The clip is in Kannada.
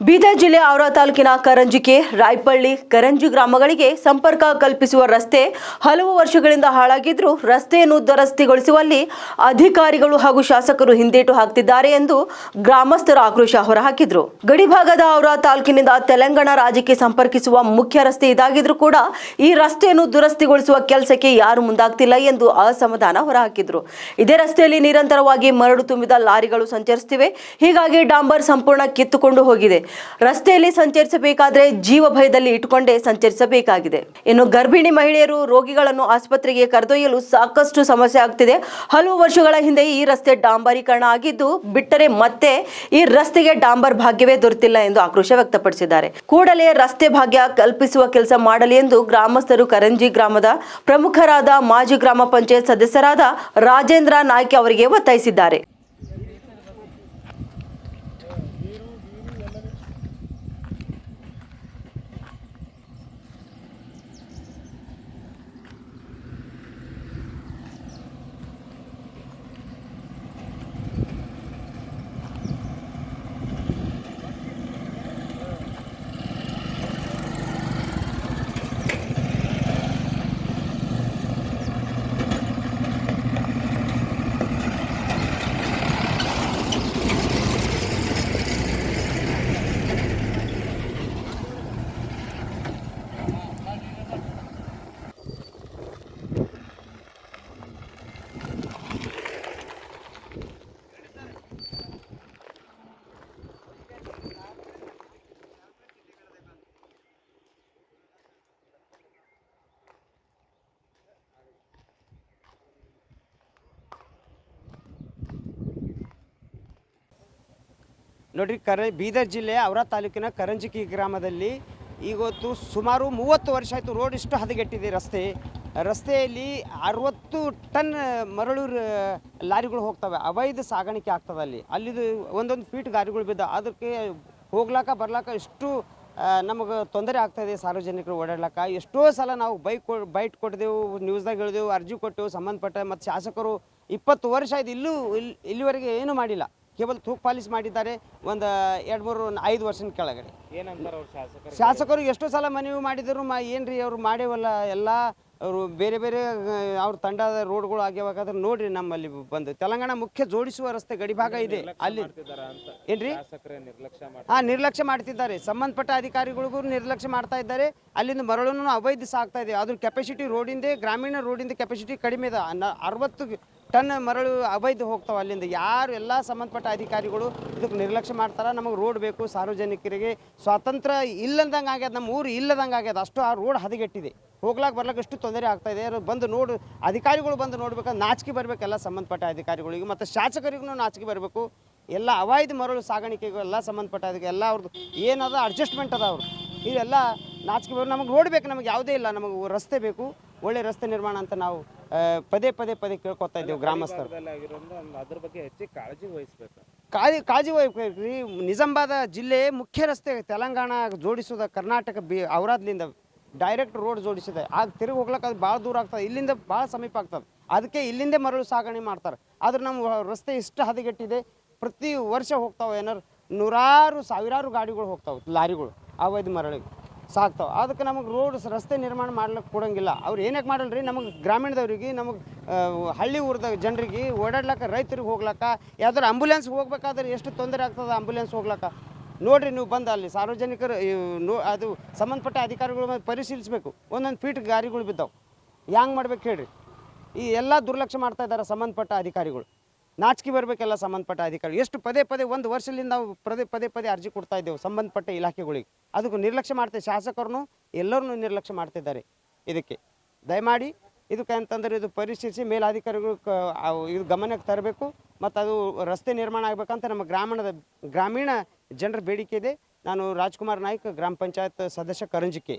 ಬೀದರ್ ಜಿಲ್ಲೆ ಔರಾ ತಾಲೂಕಿನ ಕರಂಜಿಕೆ, ರಾಯಪಳ್ಳಿ, ಕರಂಜಿ ಗ್ರಾಮಗಳಿಗೆ ಸಂಪರ್ಕ ಕಲ್ಪಿಸುವ ರಸ್ತೆ ಹಲವು ವರ್ಷಗಳಿಂದ ಹಾಳಾಗಿದ್ದರೂ ರಸ್ತೆಯನ್ನು ದುರಸ್ತಿಗೊಳಿಸುವಲ್ಲಿ ಅಧಿಕಾರಿಗಳು ಹಾಗೂ ಶಾಸಕರು ಹಿಂದೇಟು ಹಾಕ್ತಿದ್ದಾರೆ ಎಂದು ಗ್ರಾಮಸ್ಥರು ಆಕ್ರೋಶ ಹೊರಹಾಕಿದರು. ಗಡಿಭಾಗದ ಔರಾ ತಾಲೂಕಿನಿಂದ ತೆಲಂಗಾಣ ರಾಜ್ಯಕ್ಕೆ ಸಂಪರ್ಕಿಸುವ ಮುಖ್ಯ ರಸ್ತೆ ಇದಾಗಿದ್ರೂ ಕೂಡ ಈ ರಸ್ತೆಯನ್ನು ದುರಸ್ತಿಗೊಳಿಸುವ ಕೆಲಸಕ್ಕೆ ಯಾರು ಮುಂದಾಗ್ತಿಲ್ಲ ಎಂದು ಅಸಮಾಧಾನ ಹೊರಹಾಕಿದರು. ಇದೇ ರಸ್ತೆಯಲ್ಲಿ ನಿರಂತರವಾಗಿ ಮರಳು ತುಂಬಿದ ಲಾರಿಗಳು ಸಂಚರಿಸುತ್ತಿವೆ. ಹೀಗಾಗಿ ಡಾಂಬರ್ ಸಂಪೂರ್ಣ ಕಿತ್ತುಕೊಂಡು ಹೋಗಿದೆ. ರಸ್ತೆಯಲ್ಲಿ ಸಂಚರಿಸಬೇಕಾದ್ರೆ ಜೀವ ಭಯದಲ್ಲಿ ಇಟ್ಟುಕೊಂಡೇ ಸಂಚರಿಸಬೇಕಾಗಿದೆ. ಇನ್ನು ಗರ್ಭಿಣಿ ಮಹಿಳೆಯರು, ರೋಗಿಗಳನ್ನು ಆಸ್ಪತ್ರೆಗೆ ಕರೆದೊಯ್ಯಲು ಸಾಕಷ್ಟು ಸಮಸ್ಯೆ ಆಗ್ತಿದೆ. ಹಲವು ವರ್ಷಗಳ ಹಿಂದೆ ಈ ರಸ್ತೆ ಡಾಂಬರೀಕರಣ ಆಗಿದ್ದು ಬಿಟ್ಟರೆ ಮತ್ತೆ ಈ ರಸ್ತೆಗೆ ಡಾಂಬರ್ ಭಾಗ್ಯವೇ ದೊರೆತಿಲ್ಲ ಎಂದು ಆಕ್ರೋಶ ವ್ಯಕ್ತಪಡಿಸಿದ್ದಾರೆ. ಕೂಡಲೇ ರಸ್ತೆ ಭಾಗ್ಯ ಕಲ್ಪಿಸುವ ಕೆಲಸ ಮಾಡಲಿ ಎಂದು ಗ್ರಾಮಸ್ಥರು ಕರಂಜಿ ಗ್ರಾಮದ ಪ್ರಮುಖರಾದ ಮಾಜಿ ಗ್ರಾಮ ಪಂಚಾಯತ್ ಸದಸ್ಯರಾದ ರಾಜೇಂದ್ರ ನಾಯ್ಕ ಅವರಿಗೆ ಒತ್ತಾಯಿಸಿದ್ದಾರೆ. ನೋಡ್ರಿ, ಬೀದರ್ ಜಿಲ್ಲೆ ಔರಾ ತಾಲೂಕಿನ ಕರಂಜಿಕಿ ಗ್ರಾಮದಲ್ಲಿ ಇವತ್ತು ಸುಮಾರು 30 ವರ್ಷ ಆಯಿತು ರೋಡ್ ಇಷ್ಟು ಹದಗೆಟ್ಟಿದೆ. ರಸ್ತೆಯಲ್ಲಿ 60 ಟನ್ ಮರಳು ಲಾರಿಗಳು ಹೋಗ್ತವೆ. ಅವೈಧ ಸಾಗಾಣಿಕೆ ಆಗ್ತದೆ. ಅಲ್ಲಿದು ಒಂದೊಂದು ಫೀಟ್ ಗಾಡಿಗಳು ಬಿದ್ದ, ಅದಕ್ಕೆ ಹೋಗ್ಲಾಕ ಬರ್ಲಾಕ ಎಷ್ಟು ನಮಗೆ ತೊಂದರೆ ಆಗ್ತಾಯಿದೆ. ಸಾರ್ವಜನಿಕರು ಓಡಾಡ್ಲಾಕ ಎಷ್ಟೋ ಸಲ ನಾವು ಬೈಟ್ ಕೊಟ್ಟಿದ್ದೆವು, ನ್ಯೂಸ್ದಾಗ ಹೇಳಿದೆವು, ಅರ್ಜಿ ಕೊಟ್ಟೆವು ಸಂಬಂಧಪಟ್ಟ. ಮತ್ತು ಶಾಸಕರು 20 ವರ್ಷ ಆಯ್ತು ಇಲ್ಲಿವರೆಗೆ ಏನೂ ಮಾಡಿಲ್ಲ. ಕೇವಲ ತೂಕ ಪಾಲಿಸ್ ಮಾಡಿದ್ದಾರೆ. ಒಂದು 2-3-5 ವರ್ಷದ ಕೆಳಗಡೆ ಏನಂತಾರೆ ಶಾಸಕರು ಎಷ್ಟೋ ಸಲ ಮನವಿ ಮಾಡಿದರು. ಏನ್ರಿ ಅವ್ರು ಮಾಡೇವಲ್ಲ, ಎಲ್ಲ ಅವರು ಬೇರೆ ಬೇರೆ ಅವ್ರ ತಂಡದ ರೋಡ್ಗಳು ಆಗ್ಯಾವಾಗಾದ್ರೆ ನೋಡ್ರಿ, ನಮ್ಮಲ್ಲಿ ಬಂದು ತೆಲಂಗಾಣ ಮುಖ್ಯ ಜೋಡಿಸುವ ರಸ್ತೆ ಗಡಿಭಾಗ ಇದೆ, ಅಲ್ಲಿ ಏನ್ರಿ ನಿರ್ಲಕ್ಷ್ಯ ಮಾಡ್ತಿದ್ದಾರೆ. ಸಂಬಂಧಪಟ್ಟ ಅಧಿಕಾರಿಗಳಿಗೂ ನಿರ್ಲಕ್ಷ್ಯ ಮಾಡ್ತಾ ಇದ್ದಾರೆ. ಅಲ್ಲಿಂದ ಮರಳನ್ನು ಅವೈಧ ಸಾಗ್ತಾ ಇದೆ. ಅದ್ರ ಕೆಪಾಸಿಟಿ ರೋಡಿಂದ, ಗ್ರಾಮೀಣ ರೋಡಿಂದ ಕೆಪಾಸಿಟಿ ಕಡಿಮೆ ಇದೆ. 60 ಟನ್ ಮರಳು ಅವೈಧ ಹೋಗ್ತಾವೆ ಅಲ್ಲಿಂದ. ಯಾರು ಎಲ್ಲ ಸಂಬಂಧಪಟ್ಟ ಅಧಿಕಾರಿಗಳು ಇದಕ್ಕೆ ನಿರ್ಲಕ್ಷ್ಯ ಮಾಡ್ತಾರೆ. ನಮಗೆ ರೋಡ್ ಬೇಕು, ಸಾರ್ವಜನಿಕರಿಗೆ ಸ್ವಾತಂತ್ರ್ಯ ಇಲ್ಲದಂಗೆ ಆಗ್ಯದ, ನಮ್ಮ ಊರು ಇಲ್ಲದಂಗೆ ಆಗ್ಯದ. ಅಷ್ಟು ಆ ರೋಡ್ ಹದಗೆಟ್ಟಿದೆ. ಹೋಗ್ಲಾಕ ಬರ್ಲಾಕ ಎಷ್ಟು ತೊಂದರೆ ಆಗ್ತಾಯಿದೆ. ಬಂದು ಅಧಿಕಾರಿಗಳು ಬಂದು ನೋಡ್ಬೇಕಾದ್ರೆ ನಾಚಿಕೆ ಬರಬೇಕೆಲ್ಲ ಸಂಬಂಧಪಟ್ಟ ಅಧಿಕಾರಿಗಳಿಗೆ, ಮತ್ತು ಶಾಸಕರಿಗೂ ನಾಚಿಕೆ ಬರಬೇಕು. ಎಲ್ಲ ಅವೈಧ ಮರಳು ಸಾಗಾಣಿಕೆಗೂ ಎಲ್ಲ ಸಂಬಂಧಪಟ್ಟ ಅದಕ್ಕೆ ಎಲ್ಲ ಅವ್ರದ್ದು ಏನದ ಅಡ್ಜಸ್ಟ್ಮೆಂಟ್ ಅದ ಅವ್ರು ಇದೆಲ್ಲ ನಾಚಿಕೆ ಬರೋ. ನಮಗೆ ರೋಡ್ ಬೇಕು, ನಮಗೆ ಯಾವುದೇ ಇಲ್ಲ, ನಮಗೆ ರಸ್ತೆ ಬೇಕು, ಒಳ್ಳೆ ರಸ್ತೆ ನಿರ್ಮಾಣ ಅಂತ ನಾವು ಪದೇ ಕೇಳ್ಕೊತಾ ಇದ್ದೇವೆ ಗ್ರಾಮಸ್ಥರು. ಅದ್ರ ಬಗ್ಗೆ ಹೆಚ್ಚಿಗೆ ಕಾಳಜಿ ವಹಿಸ್ಬೇಕು. ಕಾಳಜಿ ವಹಿಸ್ಬೇಕ್ರಿ. ನಿಜಾಮಾಬಾದ್ ಜಿಲ್ಲೆ ಮುಖ್ಯ ರಸ್ತೆ ತೆಲಂಗಾಣ ಜೋಡಿಸೋದ ಕರ್ನಾಟಕ ಔರಾದ್ಲಿಂದ ಡೈರೆಕ್ಟ್ ರೋಡ್ ಜೋಡಿಸಿದೆ. ಆಗ ತಿರುಗಿ ಹೋಗ್ಲಿಕ್ಕೆ ಅದು ಭಾಳ ದೂರ ಆಗ್ತದೆ, ಇಲ್ಲಿಂದ ಭಾಳ ಸಮೀಪ ಆಗ್ತದೆ. ಅದಕ್ಕೆ ಇಲ್ಲಿಂದೇ ಮರಳು ಸಾಗಣೆ ಮಾಡ್ತಾರೆ. ಆದ್ರೆ ನಮ್ಮ ರಸ್ತೆ ಇಷ್ಟು ಹದಗೆಟ್ಟಿದೆ. ಪ್ರತಿ ವರ್ಷ ಹೋಗ್ತಾವೆ ನೂರಾರು ಸಾವಿರಾರು ಗಾಡಿಗಳು ಹೋಗ್ತಾವೆ, ಲಾರಿಗಳು ಅವೈಧ ಮರಳಿಗೆ ಸಾಕ್ತಾವೆ. ಅದಕ್ಕೆ ನಮಗೆ ರಸ್ತೆ ನಿರ್ಮಾಣ ಮಾಡ್ಲಿಕ್ಕೆ ಕೊಡೋಂಗಿಲ್ಲ. ಅವ್ರು ಏನಕ್ಕೆ ಮಾಡಲ್ರಿ, ನಮಗೆ ಗ್ರಾಮೀಣದವ್ರಿಗೆ, ನಮಗೆ ಹಳ್ಳಿ ಊರದ ಜನರಿಗೆ ಓಡಾಡ್ಲಿಕ್ಕೆ, ರೈತರಿಗೆ ಹೋಗ್ಲಿಕ್ಕೆ, ಯಾವ್ದಾರು ಆಂಬುಲೆನ್ಸ್ ಹೋಗ್ಬೇಕಾದ್ರೆ ಎಷ್ಟು ತೊಂದರೆ ಆಗ್ತದೆ ಆಂಬುಲೆನ್ಸ್ ಹೋಗ್ಲಿಕ್ಕೆ. ನೋಡಿರಿ, ನೀವು ಬಂದು ಅಲ್ಲಿ ಸಾರ್ವಜನಿಕರು ಅದು ಸಂಬಂಧಪಟ್ಟ ಅಧಿಕಾರಿಗಳು ಪರಿಶೀಲಿಸಬೇಕು. ಒಂದೊಂದು ಫೀಟ್ ಗಾಡಿಗಳು ಬಿದ್ದಾವೆ. ಹ್ಯಾಂಗೆ ಮಾಡ್ಬೇಕು ಹೇಳ್ರಿ. ಈ ಎಲ್ಲ ದುರ್ಲಕ್ಷ್ಯ ಮಾಡ್ತಾ ಇದ್ದಾರೆ ಸಂಬಂಧಪಟ್ಟ ಅಧಿಕಾರಿಗಳು. ನಾಚಿಕೆ ಬರಬೇಕೆಲ್ಲ ಸಂಬಂಧಪಟ್ಟ ಅಧಿಕಾರಿಗಳು. ಎಷ್ಟು ಪದೇ 1 ವರ್ಷದಿಂದ ನಾವು ಪದೇ ಅರ್ಜಿ ಕೊಡ್ತಾ ಇದ್ದೇವೆ ಸಂಬಂಧಪಟ್ಟ ಇಲಾಖೆಗಳಿಗೆ. ಅದಕ್ಕೂ ನಿರ್ಲಕ್ಷ್ಯ ಮಾಡ್ತೇವೆ. ಶಾಸಕರನ್ನು ಎಲ್ಲರೂ ನಿರ್ಲಕ್ಷ್ಯ ಮಾಡ್ತಿದ್ದಾರೆ. ಇದಕ್ಕೆ ದಯಮಾಡಿ ಇದಕ್ಕೆ ಅಂತಂದರೆ ಇದು ಪರಿಶೀಲಿಸಿ ಮೇಲಾಧಿಕಾರಿಗಳು ಇದು ಗಮನಕ್ಕೆ ತರಬೇಕು. ಮತ್ತು ಅದು ರಸ್ತೆ ನಿರ್ಮಾಣ ಆಗಬೇಕಂತ ನಮ್ಮ ಗ್ರಾಮೀಣ ಜನರ ಬೇಡಿಕೆ ಇದೆ. ನಾನು ರಾಜ್ಕುಮಾರ್ ನಾಯ್ಕ, ಗ್ರಾಮ ಪಂಚಾಯತ್ ಸದಸ್ಯ, ಕರಂಜಿಕೆ.